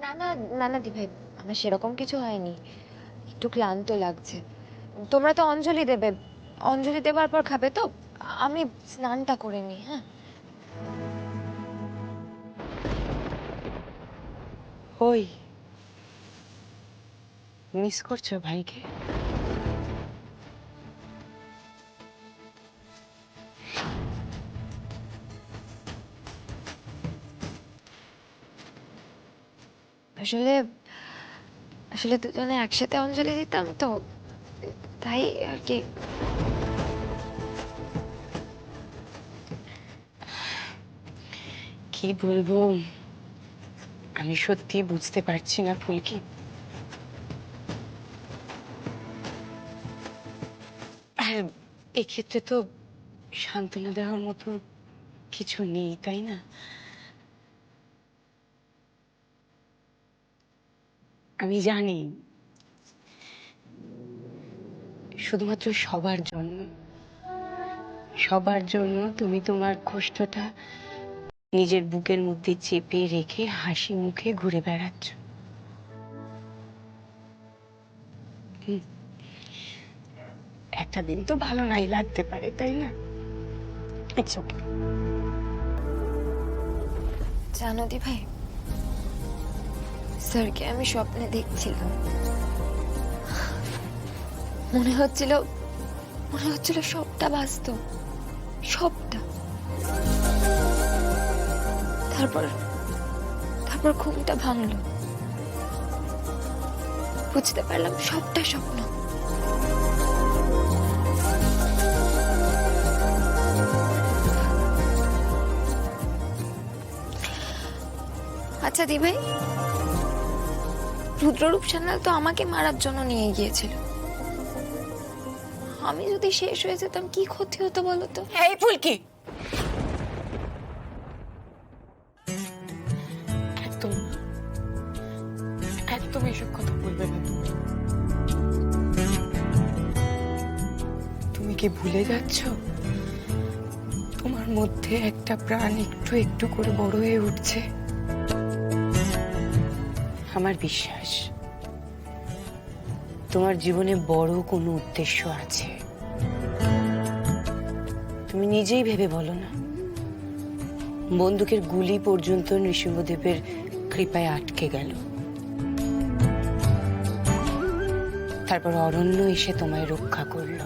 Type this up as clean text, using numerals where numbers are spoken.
না না না না দি ভাই, আমার সেরকম কিছু হয়নি, একটু ক্লান্ত লাগছে। তোমরা তো অঞ্জলি দেবে, অঞ্জলি দেবার পর খাবে তো, আমি স্নানটা করে নিই। হ্যাঁ ওই মিস করছো ভাইকে? আসলে আসলে দুজনে একসাথে অঞ্জলি দিতাম তো, তাই আর কি। কি বলবো, আমি সত্যি বুঝতে পারছি না ফুলকি। আর এক্ষেত্রে তো সান্ত্বনা দেওয়ার মতো কিছু নেই, তাই না? আমি জানি শুধুমাত্র সবার জন্য তুমি তোমার কষ্টটা নিজের বুকের মধ্যে চেপে রেখে হাসি মুখে ঘুরে বেড়াচ্ছ। হুম, একটা দিন তো ভালো নাই লাগতে পারে, তাই না? It's okay. জানো দি ভাই, স্যারকে আমি স্বপ্নে দেখছিলাম, মনে হচ্ছিল মনে হচ্ছিল সবটা বাস্তব, সবটা। তারপর তারপর ঘুমটা ভাঙলো, বুঝতে পারলাম সবটা স্বপ্ন। আচ্ছা দি ভাই, রুদ্ররূপ সান্যাল তো আমাকে মারার জন্য নিয়ে গিয়েছিল, আমি যদি শেষ হয়ে যেতাম কি ক্ষতি হতো বলো তো? এই ফুলকি, একদম একদম এসব কথা বলবে না। তুমি কি ভুলে যাচ্ছ তোমার মধ্যে একটা প্রাণ একটু একটু করে বড় হয়ে উঠছে? আমার বিশ্বাস তোমার জীবনে বড় কোনো উদ্দেশ্য আছে। তুমি নিজেই ভেবে বলো না, বন্দুকের গুলি পর্যন্ত নৃসিংহদেবের কৃপায় আটকে গেল, তারপর অরণ্য এসে তোমায় রক্ষা করলো।